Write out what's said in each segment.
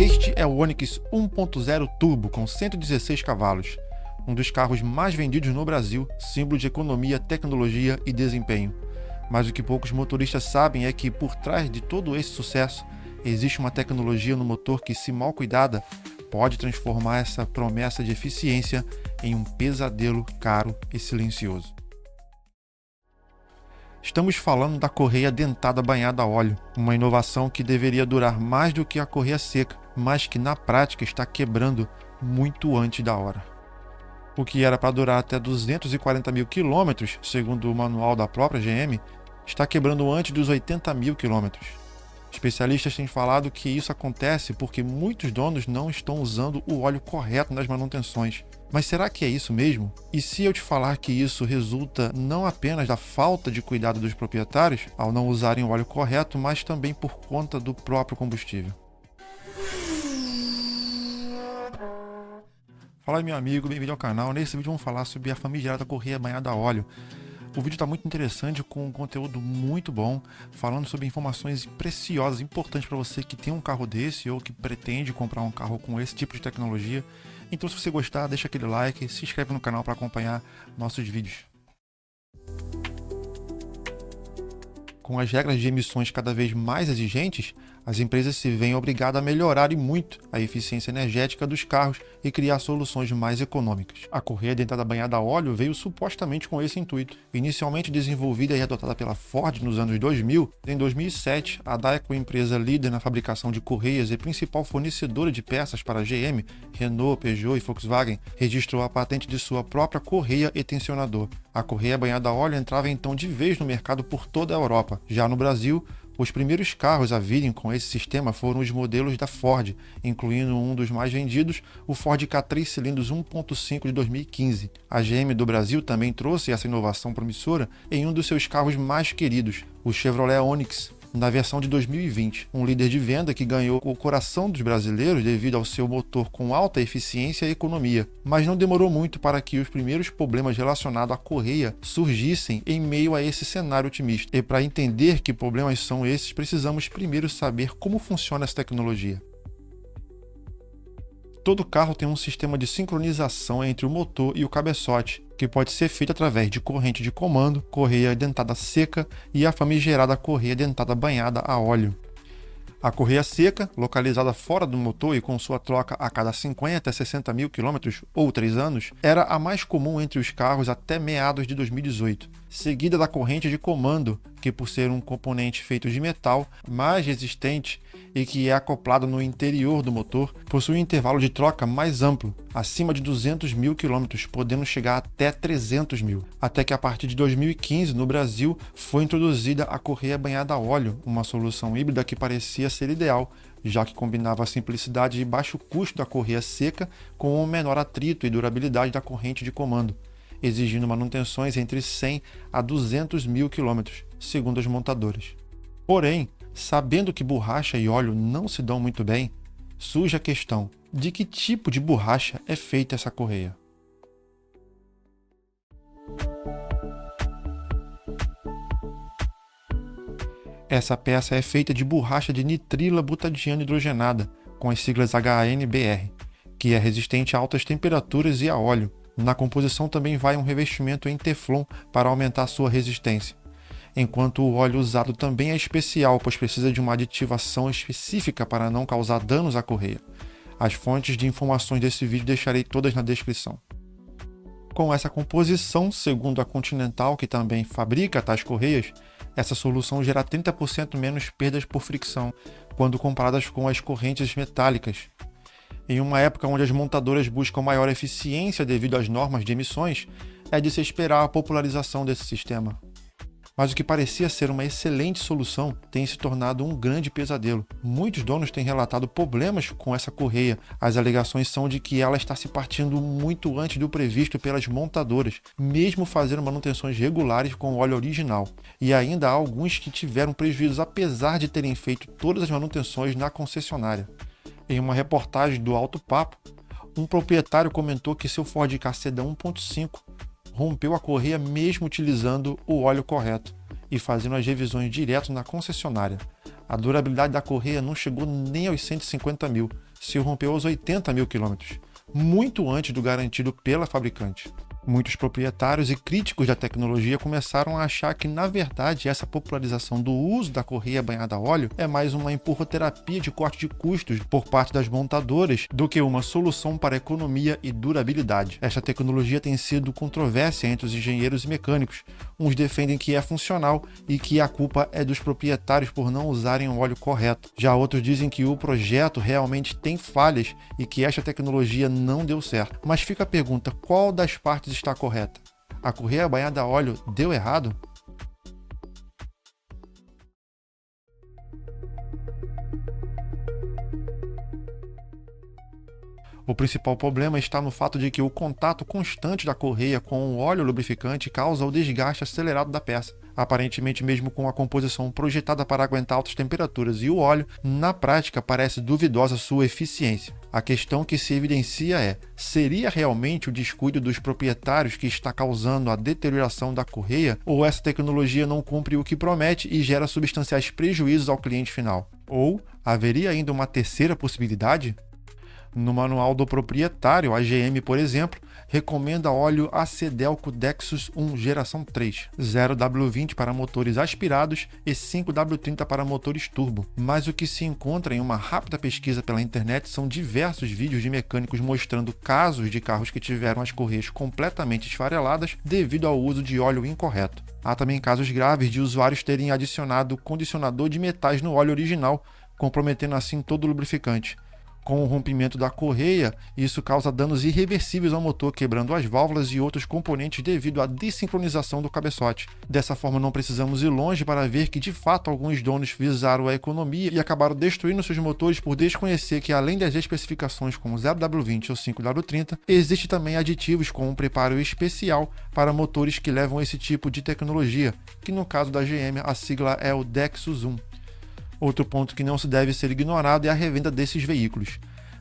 Este é o Onix 1.0 Turbo com 116 cavalos, um dos carros mais vendidos no Brasil, símbolo de economia, tecnologia e desempenho. Mas o que poucos motoristas sabem é que por trás de todo esse sucesso existe uma tecnologia no motor que, se mal cuidada, pode transformar essa promessa de eficiência em um pesadelo caro e silencioso. Estamos falando da correia dentada banhada a óleo, uma inovação que deveria durar mais do que a correia seca, mas que na prática está quebrando muito antes da hora. O que era para durar até 240 mil quilômetros, segundo o manual da própria GM, está quebrando antes dos 80 mil quilômetros. Especialistas têm falado que isso acontece porque muitos donos não estão usando o óleo correto nas manutenções. Mas será que é isso mesmo? E se eu te falar que isso resulta não apenas da falta de cuidado dos proprietários ao não usarem o óleo correto, mas também por conta do próprio combustível? Fala aí, meu amigo, bem-vindo ao canal. Nesse vídeo vamos falar sobre a famigerada correia banhada a óleo. O vídeo está muito interessante, com um conteúdo muito bom, falando sobre informações preciosas, importantes para você que tem um carro desse ou que pretende comprar um carro com esse tipo de tecnologia. Então, se você gostar, deixa aquele like, se inscreve no canal para acompanhar nossos vídeos. Com as regras de emissões cada vez mais exigentes, as empresas se veem obrigadas a melhorar e muito a eficiência energética dos carros e criar soluções mais econômicas. A correia dentada banhada a óleo veio supostamente com esse intuito. Inicialmente desenvolvida e adotada pela Ford nos anos 2000, em 2007, a Dayco, empresa líder na fabricação de correias e principal fornecedora de peças para a GM, Renault, Peugeot e Volkswagen, registrou a patente de sua própria correia e tensionador. A correia banhada a óleo entrava então de vez no mercado por toda a Europa. Já no Brasil, os primeiros carros a virem com esse sistema foram os modelos da Ford, incluindo um dos mais vendidos, o Ford Ka 3 cilindros 1.5 de 2015. A GM do Brasil também trouxe essa inovação promissora em um dos seus carros mais queridos, o Chevrolet Onix, na versão de 2020, um líder de venda que ganhou o coração dos brasileiros devido ao seu motor com alta eficiência e economia. Mas não demorou muito para que os primeiros problemas relacionados à correia surgissem em meio a esse cenário otimista. E para entender que problemas são esses, precisamos primeiro saber como funciona essa tecnologia. Todo carro tem um sistema de sincronização entre o motor e o cabeçote, que pode ser feito através de corrente de comando, correia dentada seca e a famigerada correia dentada banhada a óleo. A correia seca, localizada fora do motor e com sua troca a cada 50 a 60 mil quilômetros ou 3 anos, era a mais comum entre os carros até meados de 2018, seguida da corrente de comando, que por ser um componente feito de metal, mais resistente e que é acoplado no interior do motor, possui um intervalo de troca mais amplo, acima de 200 mil quilômetros, podendo chegar até 300 mil. Até que a partir de 2015, no Brasil, foi introduzida a correia banhada a óleo, uma solução híbrida que parecia ser ideal, já que combinava a simplicidade e baixo custo da correia seca com o menor atrito e durabilidade da corrente de comando, exigindo manutenções entre 100 a 200 mil quilômetros, segundo as montadoras. Porém, sabendo que borracha e óleo não se dão muito bem, surge a questão de que tipo de borracha é feita essa correia. Essa peça é feita de borracha de nitrila butadieno hidrogenada, com as siglas HNBR, que é resistente a altas temperaturas e a óleo. Na composição também vai um revestimento em teflon para aumentar sua resistência, enquanto o óleo usado também é especial, pois precisa de uma aditivação específica para não causar danos à correia. As fontes de informações desse vídeo deixarei todas na descrição. Com essa composição, segundo a Continental, que também fabrica tais correias, essa solução gera 30% menos perdas por fricção, quando comparadas com as correntes metálicas. Em uma época onde as montadoras buscam maior eficiência devido às normas de emissões, é de se esperar a popularização desse sistema. Mas o que parecia ser uma excelente solução tem se tornado um grande pesadelo. Muitos donos têm relatado problemas com essa correia. As alegações são de que ela está se partindo muito antes do previsto pelas montadoras, mesmo fazendo manutenções regulares com o óleo original. E ainda há alguns que tiveram prejuízos apesar de terem feito todas as manutenções na concessionária. Em uma reportagem do Alto Papo, um proprietário comentou que seu Ford Ka Sedan 1.5 rompeu a correia mesmo utilizando o óleo correto e fazendo as revisões direto na concessionária. A durabilidade da correia não chegou nem aos 150 mil, se rompeu aos 80 mil quilômetros, muito antes do garantido pela fabricante. Muitos proprietários e críticos da tecnologia começaram a achar que, na verdade, essa popularização do uso da correia banhada a óleo é mais uma empurroterapia de corte de custos por parte das montadoras do que uma solução para economia e durabilidade. Esta tecnologia tem sido controvérsia entre os engenheiros e mecânicos. Uns defendem que é funcional e que a culpa é dos proprietários por não usarem o óleo correto. Já outros dizem que o projeto realmente tem falhas e que esta tecnologia não deu certo. Mas fica a pergunta, qual das partes está correta? A correia banhada a óleo deu errado? O principal problema está no fato de que o contato constante da correia com o óleo lubrificante causa o desgaste acelerado da peça. Aparentemente, mesmo com a composição projetada para aguentar altas temperaturas e o óleo, na prática parece duvidosa sua eficiência. A questão que se evidencia é: seria realmente o descuido dos proprietários que está causando a deterioração da correia, ou essa tecnologia não cumpre o que promete e gera substanciais prejuízos ao cliente final? Ou haveria ainda uma terceira possibilidade? No manual do proprietário, a GM, por exemplo, recomenda óleo Acedelco Dexus 1 geração 3, 0W20 para motores aspirados e 5W30 para motores turbo. Mas o que se encontra em uma rápida pesquisa pela internet são diversos vídeos de mecânicos mostrando casos de carros que tiveram as correias completamente esfareladas devido ao uso de óleo incorreto. Há também casos graves de usuários terem adicionado condicionador de metais no óleo original, comprometendo assim todo o lubrificante. Com o rompimento da correia, isso causa danos irreversíveis ao motor, quebrando as válvulas e outros componentes devido à desincronização do cabeçote. Dessa forma, não precisamos ir longe para ver que, de fato, alguns donos visaram a economia e acabaram destruindo seus motores por desconhecer que, além das especificações como 0W20 ou 5W30, existe também aditivos com um preparo especial para motores que levam esse tipo de tecnologia, que no caso da GM a sigla é o Dexus 1. Outro ponto que não se deve ser ignorado é a revenda desses veículos.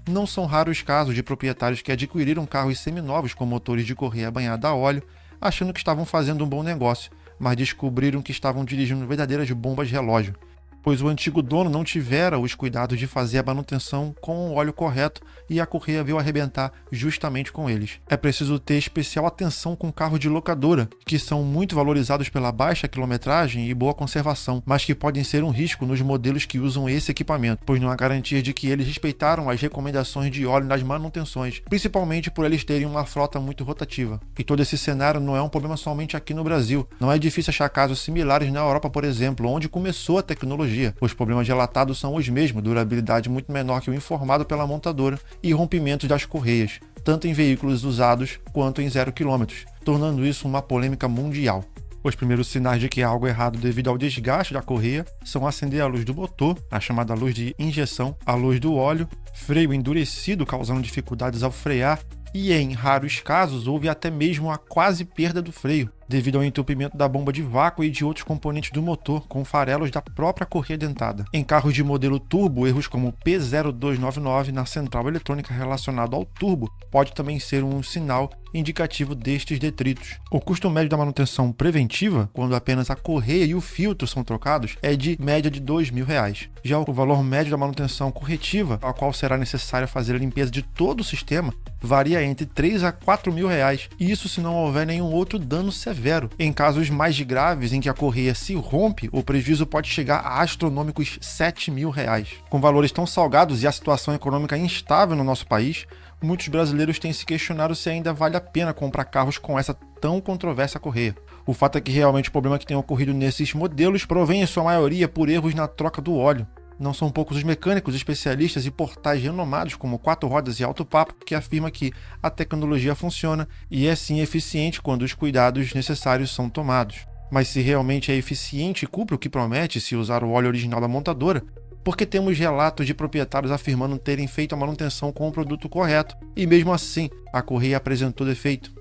Não são raros casos de proprietários que adquiriram carros seminovos com motores de correia banhada a óleo, achando que estavam fazendo um bom negócio, mas descobriram que estavam dirigindo verdadeiras bombas relógio, pois o antigo dono não tivera os cuidados de fazer a manutenção com o óleo correto e a correia veio arrebentar justamente com eles. É preciso ter especial atenção com carros de locadora, que são muito valorizados pela baixa quilometragem e boa conservação, mas que podem ser um risco nos modelos que usam esse equipamento, pois não há garantia de que eles respeitaram as recomendações de óleo nas manutenções, principalmente por eles terem uma frota muito rotativa. E todo esse cenário não é um problema somente aqui no Brasil. Não é difícil achar casos similares na Europa, por exemplo, onde começou a tecnologia. Os problemas relatados são os mesmos, durabilidade muito menor que o informado pela montadora e rompimentos das correias, tanto em veículos usados quanto em 0 km, tornando isso uma polêmica mundial. Os primeiros sinais de que há algo errado devido ao desgaste da correia são acender a luz do motor, a chamada luz de injeção, a luz do óleo, freio endurecido causando dificuldades ao frear e, em raros casos, houve até mesmo a quase perda do freio, devido ao entupimento da bomba de vácuo e de outros componentes do motor, com farelos da própria correia dentada. Em carros de modelo turbo, erros como P0299 na central eletrônica relacionado ao turbo pode também ser um sinal indicativo destes detritos. O custo médio da manutenção preventiva, quando apenas a correia e o filtro são trocados, é de média de R$2.000. Já o valor médio da manutenção corretiva, a qual será necessário fazer a limpeza de todo o sistema, varia entre R$3.000 a R$4.000, isso se não houver nenhum outro dano severo. Em casos mais graves em que a correia se rompe, o prejuízo pode chegar a astronômicos R$7.000. Com valores tão salgados e a situação econômica instável no nosso país, muitos brasileiros têm se questionado se ainda vale a pena comprar carros com essa tão controversa correia. O fato é que realmente o problema que tem ocorrido nesses modelos provém em sua maioria por erros na troca do óleo. Não são poucos os mecânicos, especialistas e portais renomados como Quatro Rodas e Alto Papo que afirmam que a tecnologia funciona e é sim eficiente quando os cuidados necessários são tomados. Mas se realmente é eficiente e cumpre o que promete se usar o óleo original da montadora, porque temos relatos de proprietários afirmando terem feito a manutenção com o produto correto e mesmo assim a correia apresentou defeito?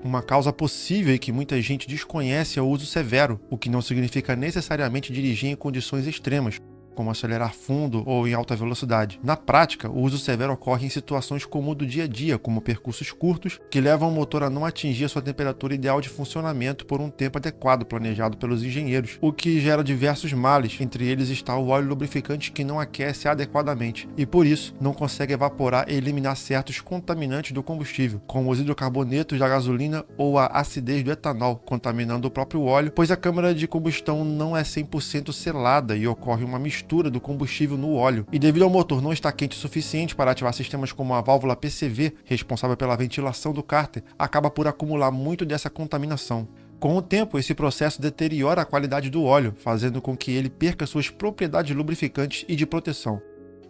Uma causa possível e que muita gente desconhece é o uso severo, o que não significa necessariamente dirigir em condições extremas. como acelerar fundo ou em alta velocidade. Na prática, o uso severo ocorre em situações comuns do dia a dia, como percursos curtos, que levam o motor a não atingir a sua temperatura ideal de funcionamento por um tempo adequado planejado pelos engenheiros, o que gera diversos males. Entre eles está o óleo lubrificante que não aquece adequadamente e, por isso, não consegue evaporar e eliminar certos contaminantes do combustível, como os hidrocarbonetos da gasolina ou a acidez do etanol, contaminando o próprio óleo, pois a câmara de combustão não é 100% selada e ocorre uma mistura do combustível no óleo. E devido ao motor não estar quente o suficiente para ativar sistemas como a válvula PCV, responsável pela ventilação do cárter, acaba por acumular muito dessa contaminação. Com o tempo, esse processo deteriora a qualidade do óleo, fazendo com que ele perca suas propriedades lubrificantes e de proteção.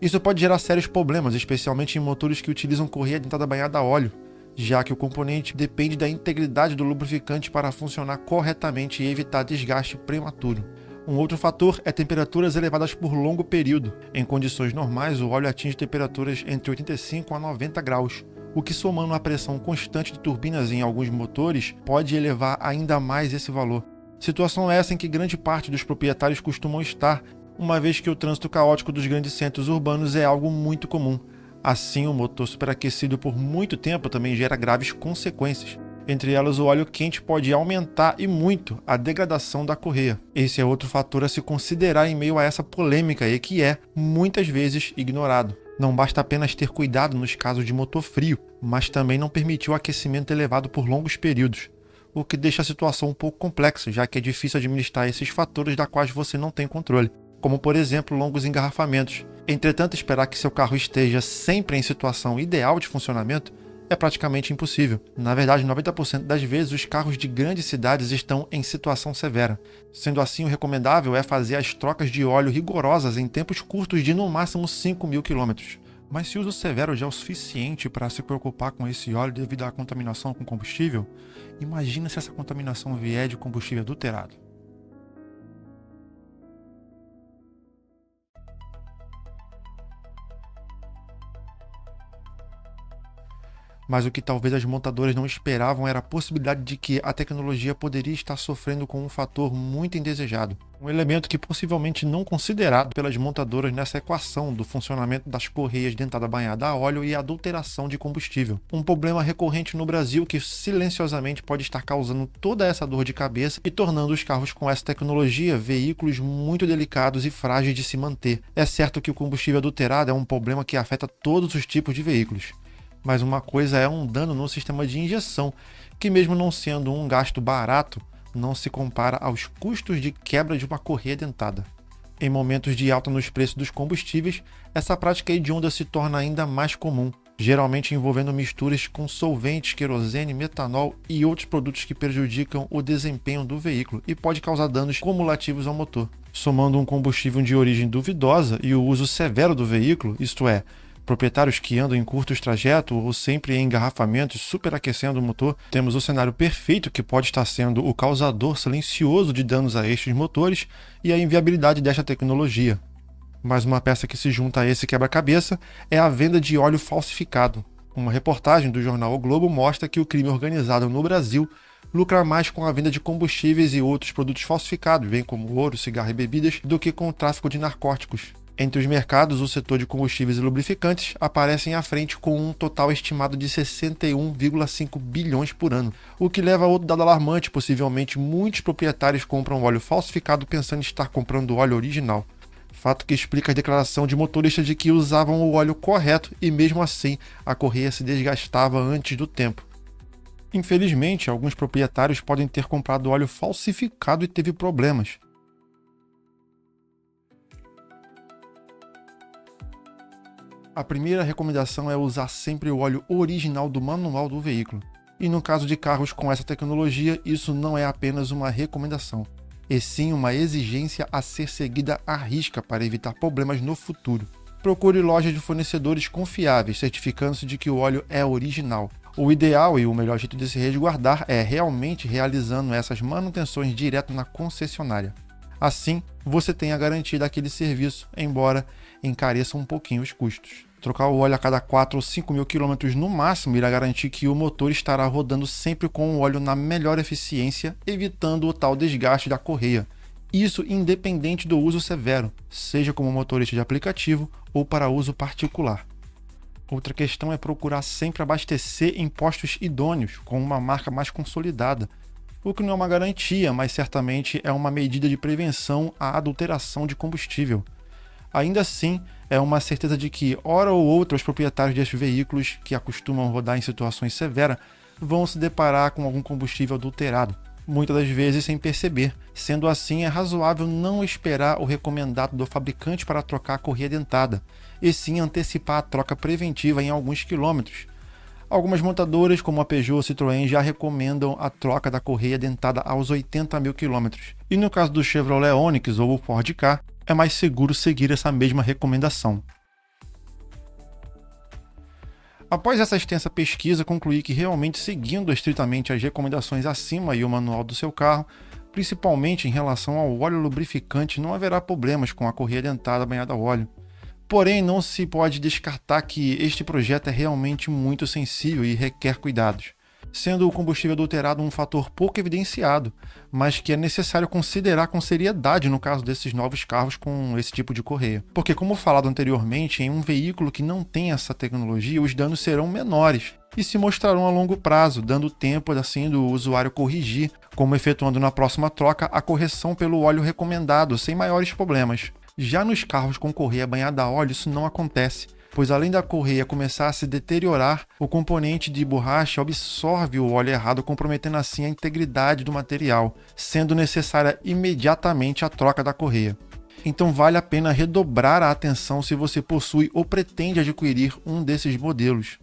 Isso pode gerar sérios problemas, especialmente em motores que utilizam correia dentada banhada a óleo, já que o componente depende da integridade do lubrificante para funcionar corretamente e evitar desgaste prematuro. Um outro fator é temperaturas elevadas por longo período. Em condições normais, o óleo atinge temperaturas entre 85 a 90 graus, o que, somando a pressão constante de turbinas em alguns motores, pode elevar ainda mais esse valor. Situação essa em que grande parte dos proprietários costumam estar, uma vez que o trânsito caótico dos grandes centros urbanos é algo muito comum. Assim, o motor superaquecido por muito tempo também gera graves consequências. Entre elas, o óleo quente pode aumentar e muito a degradação da correia. Esse é outro fator a se considerar em meio a essa polêmica e que é, muitas vezes, ignorado. Não basta apenas ter cuidado nos casos de motor frio, mas também não permitir o aquecimento elevado por longos períodos, o que deixa a situação um pouco complexa, já que é difícil administrar esses fatores da quais você não tem controle, como por exemplo longos engarrafamentos. Entretanto, esperar que seu carro esteja sempre em situação ideal de funcionamento é praticamente impossível. Na verdade, 90% das vezes os carros de grandes cidades estão em situação severa. Sendo assim, o recomendável é fazer as trocas de óleo rigorosas em tempos curtos de no máximo 5.000 km. Mas se o uso severo já é o suficiente para se preocupar com esse óleo devido à contaminação com combustível, imagina se essa contaminação vier de combustível adulterado. Mas o que talvez as montadoras não esperavam era a possibilidade de que a tecnologia poderia estar sofrendo com um fator muito indesejado. Um elemento que possivelmente não considerado pelas montadoras nessa equação do funcionamento das correias dentada banhada a óleo e adulteração de combustível. Um problema recorrente no Brasil que silenciosamente pode estar causando toda essa dor de cabeça e tornando os carros com essa tecnologia veículos muito delicados e frágeis de se manter. É certo que o combustível adulterado é um problema que afeta todos os tipos de veículos. Mas uma coisa é um dano no sistema de injeção, que mesmo não sendo um gasto barato, não se compara aos custos de quebra de uma correia dentada. Em momentos de alta nos preços dos combustíveis, essa prática hedionda se torna ainda mais comum, geralmente envolvendo misturas com solventes, querosene, metanol e outros produtos que prejudicam o desempenho do veículo e pode causar danos cumulativos ao motor. Somando um combustível de origem duvidosa e o uso severo do veículo, isto é, proprietários que andam em curtos trajetos ou sempre em engarrafamentos superaquecendo o motor, temos o cenário perfeito que pode estar sendo o causador silencioso de danos a estes motores e a inviabilidade desta tecnologia. Mais uma peça que se junta a esse quebra-cabeça é a venda de óleo falsificado. Uma reportagem do jornal O Globo mostra que o crime organizado no Brasil lucra mais com a venda de combustíveis e outros produtos falsificados, bem como ouro, cigarro e bebidas, do que com o tráfico de narcóticos. Entre os mercados, o setor de combustíveis e lubrificantes aparecem à frente com um total estimado de 61,5 bilhões por ano, o que leva a outro dado alarmante: possivelmente muitos proprietários compram óleo falsificado pensando em estar comprando óleo original. Fato que explica a declaração de motoristas de que usavam o óleo correto e mesmo assim a correia se desgastava antes do tempo. Infelizmente, alguns proprietários podem ter comprado óleo falsificado e teve problemas. A primeira recomendação é usar sempre o óleo original do manual do veículo. E no caso de carros com essa tecnologia, isso não é apenas uma recomendação, e sim uma exigência a ser seguida à risca para evitar problemas no futuro. Procure lojas de fornecedores confiáveis, certificando-se de que o óleo é original. O ideal e o melhor jeito de se resguardar é realmente realizando essas manutenções direto na concessionária. Assim, você tem a garantia daquele serviço, embora encareça um pouquinho os custos. Trocar o óleo a cada 4 ou 5 mil quilômetros no máximo irá garantir que o motor estará rodando sempre com o óleo na melhor eficiência, evitando o tal desgaste da correia. Isso independente do uso severo, seja como motorista de aplicativo ou para uso particular. Outra questão é procurar sempre abastecer em postos idôneos, com uma marca mais consolidada, o que não é uma garantia, mas certamente é uma medida de prevenção à adulteração de combustível. Ainda assim, é uma certeza de que, hora ou outra, os proprietários destes veículos, que acostumam rodar em situações severas, vão se deparar com algum combustível adulterado, muitas das vezes sem perceber. Sendo assim, é razoável não esperar o recomendado do fabricante para trocar a correia dentada, e sim antecipar a troca preventiva em alguns quilômetros. Algumas montadoras, como a Peugeot ou Citroën, já recomendam a troca da correia dentada aos 80 mil quilômetros. E no caso do Chevrolet Onix ou o Ford Ka, é mais seguro seguir essa mesma recomendação. Após essa extensa pesquisa, concluí que realmente seguindo estritamente as recomendações acima e o manual do seu carro, principalmente em relação ao óleo lubrificante, não haverá problemas com a correia dentada banhada a óleo. Porém, não se pode descartar que este projeto é realmente muito sensível e requer cuidados, sendo o combustível adulterado um fator pouco evidenciado, mas que é necessário considerar com seriedade no caso desses novos carros com esse tipo de correia. Porque, como falado anteriormente, em um veículo que não tem essa tecnologia, os danos serão menores e se mostrarão a longo prazo, dando tempo assim do usuário corrigir, como efetuando na próxima troca a correção pelo óleo recomendado, sem maiores problemas. Já nos carros com correia banhada a óleo, isso não acontece, pois além da correia começar a se deteriorar, o componente de borracha absorve o óleo errado, comprometendo assim a integridade do material, sendo necessária imediatamente a troca da correia. Então vale a pena redobrar a atenção se você possui ou pretende adquirir um desses modelos.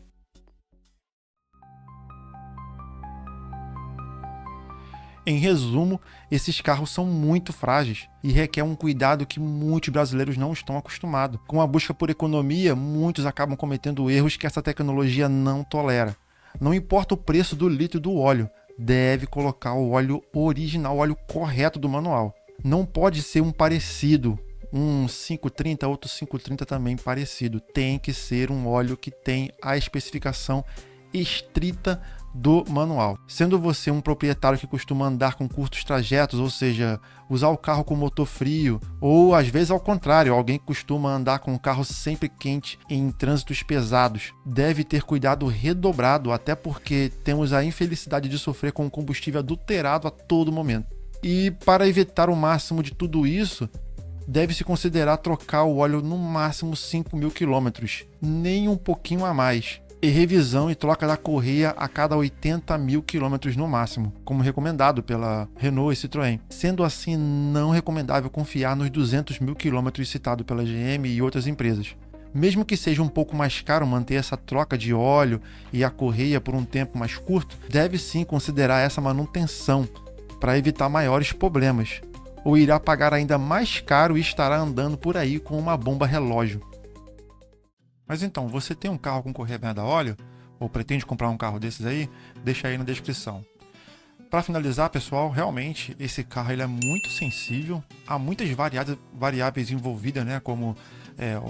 Em resumo, esses carros são muito frágeis e requer um cuidado que muitos brasileiros não estão acostumados. Com a busca por economia, muitos acabam cometendo erros que essa tecnologia não tolera. Não importa o preço do litro do óleo, deve colocar o óleo original, o óleo correto do manual. Não pode ser um parecido, um 530, outro 530 também parecido. Tem que ser um óleo que tem a especificação estrita do manual. Sendo você um proprietário que costuma andar com curtos trajetos, ou seja, usar o carro com motor frio, ou às vezes ao contrário, alguém que costuma andar com o carro sempre quente em trânsitos pesados, deve ter cuidado redobrado, até porque temos a infelicidade de sofrer com combustível adulterado a todo momento. E para evitar o máximo de tudo isso, deve-se considerar trocar o óleo no máximo 5 mil quilômetros, nem um pouquinho a mais. E revisão e troca da correia a cada 80 mil quilômetros no máximo, como recomendado pela Renault e Citroën. Sendo assim, não recomendável confiar nos 200 mil quilômetros citado pela GM e outras empresas. Mesmo que seja um pouco mais caro manter essa troca de óleo e a correia por um tempo mais curto, deve sim considerar essa manutenção para evitar maiores problemas, ou irá pagar ainda mais caro e estará andando por aí com uma bomba relógio. Mas então, você tem um carro com correia banhada a óleo? Ou pretende comprar um carro desses aí? Deixa aí na descrição. Para finalizar, pessoal, realmente esse carro ele é muito sensível. Há muitas variáveis envolvidas, né? Como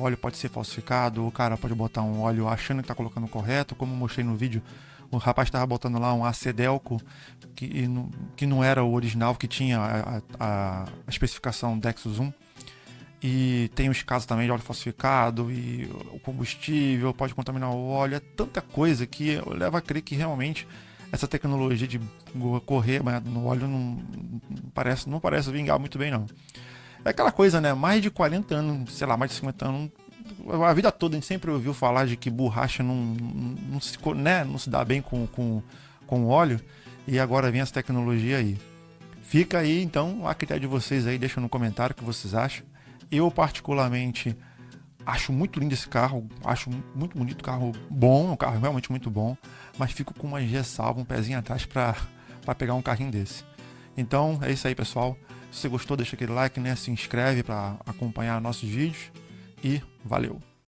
óleo pode ser falsificado, o cara pode botar um óleo achando que está colocando correto. Como eu mostrei no vídeo, o rapaz estava botando lá um AC-Delco que não era o original, que tinha a especificação Dexus 1. E tem os casos também de óleo falsificado e o combustível pode contaminar o óleo. É tanta coisa que leva a crer que realmente essa tecnologia de correr no óleo não parece vingar muito bem, não. É aquela coisa, né? Mais de 40 anos, sei lá, mais de 50 anos, a vida toda a gente sempre ouviu falar de que borracha não se dá bem com óleo, e agora vem essa tecnologia aí. Fica aí, então, a critério de vocês aí, deixa no comentário o que vocês acham. Eu, particularmente, acho muito lindo esse carro, acho muito bonito, carro bom, um carro realmente muito bom, mas fico com uma ressalva, um pezinho atrás para pegar um carrinho desse. Então, é isso aí, pessoal. Se você gostou, deixa aquele like, né? Se inscreve para acompanhar nossos vídeos e valeu!